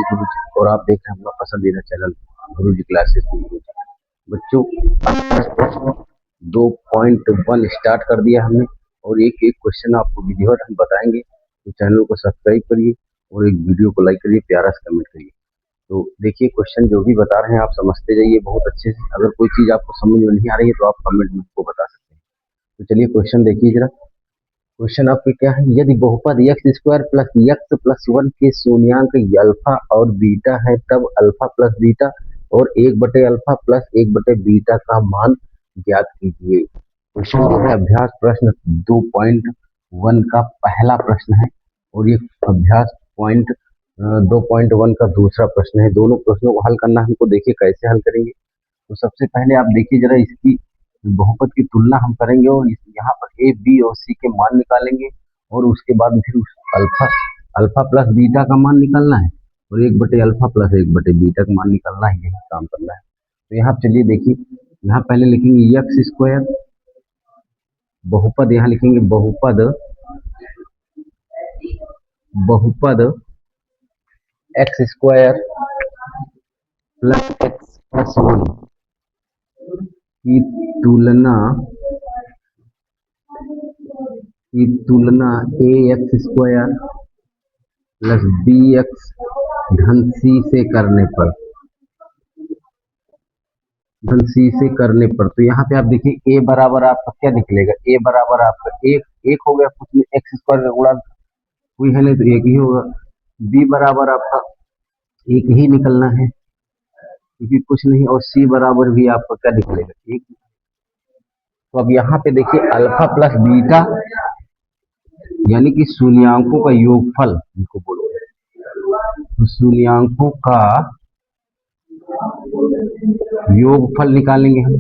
गुरु जी और आप देख रहे हैं अपना पसंदीदा चैनल गुरु जी क्लासेस। बच्चों 2.1 स्टार्ट कर दिया हमने और एक एक क्वेश्चन आपको विधिवत हम बताएंगे, तो चैनल को सब्सक्राइब करिए और एक वीडियो को लाइक करिए, प्यारा सा कमेंट करिए। तो देखिए क्वेश्चन जो भी बता रहे हैं आप समझते जाइए बहुत अच्छे से। अगर कोई चीज़ आपको समझ में नहीं आ रही है तो आप कमेंट में उसको बता सकते हैं। तो चलिए क्वेश्चन देखिए जरा। क्वेश्चन आपके क्या है, यदि बहुपद X square plus X plus one के शून्यंक अल्फा और बीटा है तब अल्फा प्लस बीटा और 1/अल्फा प्लस 1/बीटा का मान ज्ञात कीजिए। क्वेश्चन जो है अभ्यास प्रश्न 2.1 का पहला प्रश्न है और ये अभ्यास 2.1 का दूसरा प्रश्न है। दोनों प्रश्नों को हल करना हमको, देखिए कैसे हल करेंगे। तो सबसे पहले आप देखिए जरा, इसकी बहुपद की तुलना हम करेंगे और यहाँ पर ए बी और सी के मान निकालेंगे और उसके बाद फिर उस अल्फा प्लस बीटा का मान निकालना है और 1/अल्फा प्लस 1/बीटा का मान निकालना है, यही काम करना है। तो यहाँ चलिए देखिए, यहाँ पहले लिखेंगे एक्स स्क्वायर, बहुपद यहाँ लिखेंगे बहुपद X square plus X plus one की तुलना A X square plus B X धन सी से तो यहाँ पे आप देखिए ए बराबर आपका क्या निकलेगा, ए बराबर आपका एक हो गया, कुछ में एक्स स्क्वायर का गुणा कोई है नहीं तो एक ही होगा। बी बराबर आपका एक ही निकलना है क्योंकि कुछ नहीं, और सी बराबर भी आपका क्या निकलेगा, एक। तो अब यहाँ पे देखिए अल्फा प्लस बीटा यानी कि शून्यांकों का योगफल इनको बोलोगे, तो शून्यांकों का योगफल निकालेंगे हम।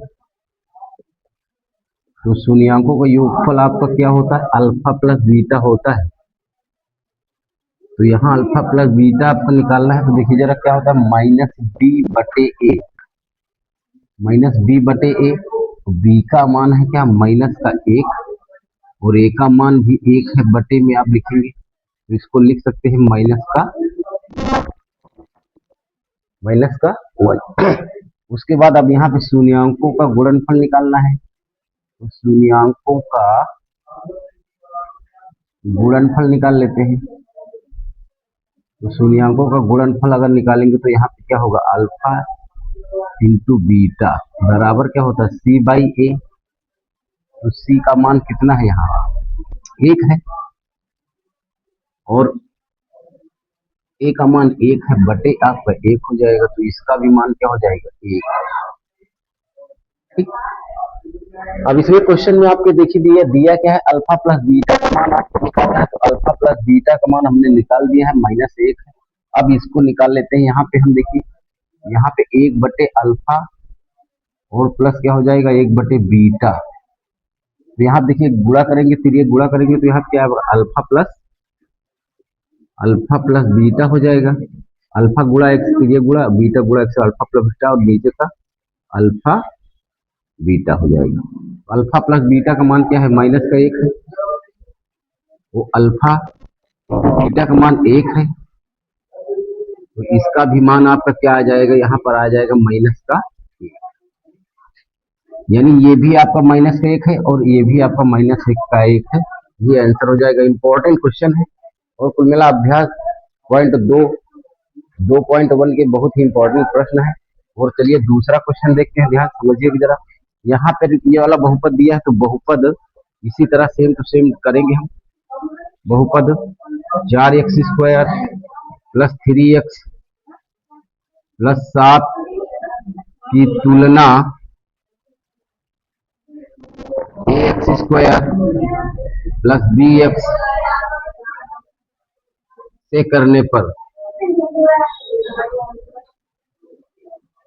तो शून्यांकों का योगफल आपका क्या होता है, अल्फा प्लस बीटा होता है। तो यहाँ अल्फा प्लस बीटा आपको निकालना है, तो देखिए जरा क्या होता है, माइनस बी बटे ए। बी का मान है क्या, माइनस का एक, और ए का मान भी एक है, बटे में आप लिखेंगे तो इसको लिख सकते हैं माइनस का वन। उसके बाद अब यहाँ पे शून्यांकों का गुणनफल निकालना है, तो शून्यांकों का गुणनफल निकाल लेते हैं। तो शून्यांकों का गुणनफल अगर निकालेंगे तो यहाँ पे क्या होगा, अल्फा इंटू बीटा बराबर क्या होता है, सी बाई ए। तो सी का मान कितना है, यहाँ एक है और ए का मान एक है, बटे आपका एक हो जाएगा, तो इसका भी मान क्या हो जाएगा, एक। ठीक। अब इसमें क्वेश्चन में आपके देखिए दिया क्या है, अल्फा प्लस बीटा का मान आपको निकालना है। तो अल्फा प्लस बीटा का मान हमने निकाल दिया है, -1 है। अब इसको निकाल लेते हैं। यहाँ पे हम देखिए, यहाँ पे 1/अल्फा और प्लस क्या हो जाएगा, 1/बीटा। तो यहाँ देखिए गुणा करेंगे, फिर ये गुणा करेंगे तो यहाँ क्या है, अल्फा प्लस बीटा हो जाएगा। अल्फा गुणा एक्स, फिर ये गुणा बीटा गुणा एक्स, अल्फा प्लस बीटा और नीचे का अल्फा बीटा हो जाएगा। अल्फा प्लस बीटा का मान क्या है, -1 है, वो अल्फा बीटा का मान 1 है, तो इसका भी मान आपका क्या आ जाएगा, यहाँ पर आ जाएगा -1। यानी ये भी आपका -1 है और ये भी आपका -1 का 1 है। ये आंसर हो जाएगा। इंपॉर्टेंट क्वेश्चन है और कुल मिला अभ्यास 2.1 के बहुत ही इंपॉर्टेंट प्रश्न है। और चलिए दूसरा क्वेश्चन देखते हैं, ध्यान समझिए जरा। यहाँ पर ये वाला बहुपद दिया है, तो बहुपद इसी तरह सेम टू सेम करेंगे हम। बहुपद 4x² प्लस 3x प्लस 7 की तुलना ax² प्लस bx से करने पर,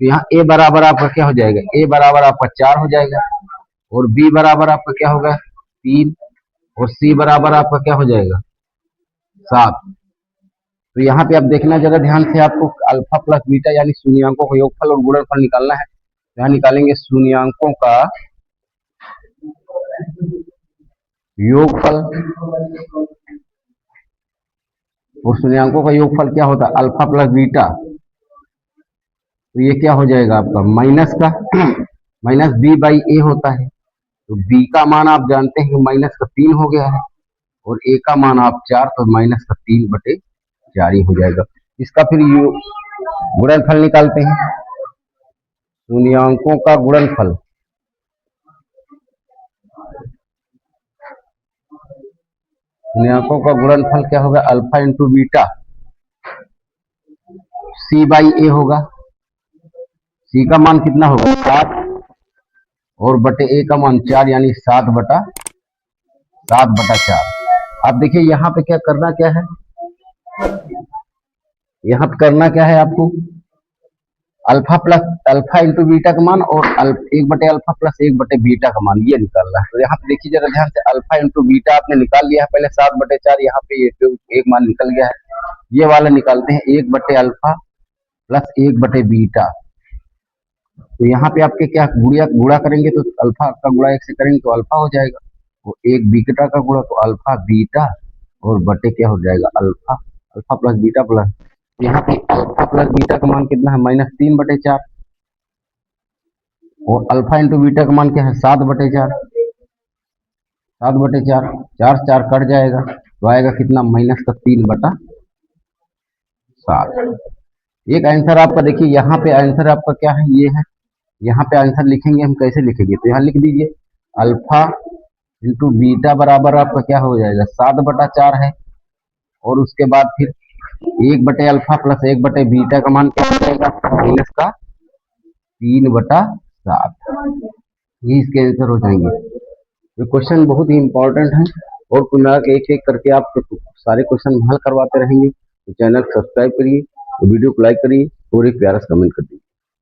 तो यहाँ a बराबर आपका क्या हो जाएगा, a बराबर आपका 4 हो जाएगा और b बराबर आपका क्या होगा, 3, और c बराबर आपका क्या हो जाएगा, 7। तो यहाँ पे आप देखना जरा ध्यान से, आपको अल्फा प्लस बीटा यानी शून्यांकों का योगफल और गुणनफल निकालना है। यहाँ निकालेंगे शून्यांकों का योगफल और शून्यंकों का योगफल क्या होता है, अल्फा प्लस बीटा। तो ये क्या हो जाएगा आपका माइनस का माइनस बी बाई ए होता है। तो बी का मान आप जानते हैं माइनस का 3 हो गया है और ए का मान आप 4, तो माइनस का 3/4 ही हो जाएगा। इसका फिर गुणनफल निकालते हैं, शून्यंकों का गुणनफल। शून्यंकों का गुणनफल क्या होगा, alpha into beta C by A होगा। सी का मान कितना होगा 7 और बटे ए का मान 4, यानी 7/4। आप देखिए यहाँ पे क्या करना क्या है, यहाँ पे करना क्या है आपको, अल्फा इंटू बीटा का मान और 1/अल्फा प्लस 1/बीटा का मान ये निकालना है। तो यहाँ पे देखिए जरा ध्यान से, अल्फा इंटू बीटा आपने निकाल लिया है पहले 7/4, यहाँ पे ये एक मान निकल गया है। ये वाला निकालते हैं 1/अल्फा प्लस 1/बीटा। तो यहाँ पे आपके क्या गुणा करेंगे तो अल्फा का गुणा 1 से करेंगे तो अल्फा हो जाएगा, वो 1 बीटा का गुणा तो अल्फा बीटा और बटे क्या हो जाएगा alpha, alpha plus beta plus, यहाँ पे अल्फा प्लस बीटा का मान कितना है -3/4 और अल्फा इंटू बीटा का मान क्या है 7/4। 7/4, 4 कट जाएगा तो आएगा कितना -3/7। एक आंसर आपका देखिए यहाँ पे आंसर आपका क्या है, ये है। यहाँ पे आंसर लिखेंगे हम, कैसे लिखेंगे तो यहाँ लिख दीजिए अल्फा इंटू बीटा बराबर आपका क्या हो जाएगा 7/4 है और उसके बाद फिर 1/अल्फा प्लस 1/बीटा का मान क्या हो जाएगा माइनस का 3/7। ये इसके आंसर हो जाएंगे। तो क्वेश्चन बहुत ही इंपॉर्टेंट है और कुल मिला के एक एक करके आप सारे क्वेश्चन हल करवाते रहेंगे। तो चैनल सब्सक्राइब करिए, तो वीडियो को लाइक करिए और एक प्यारा सा कमेंट कर दीजिए।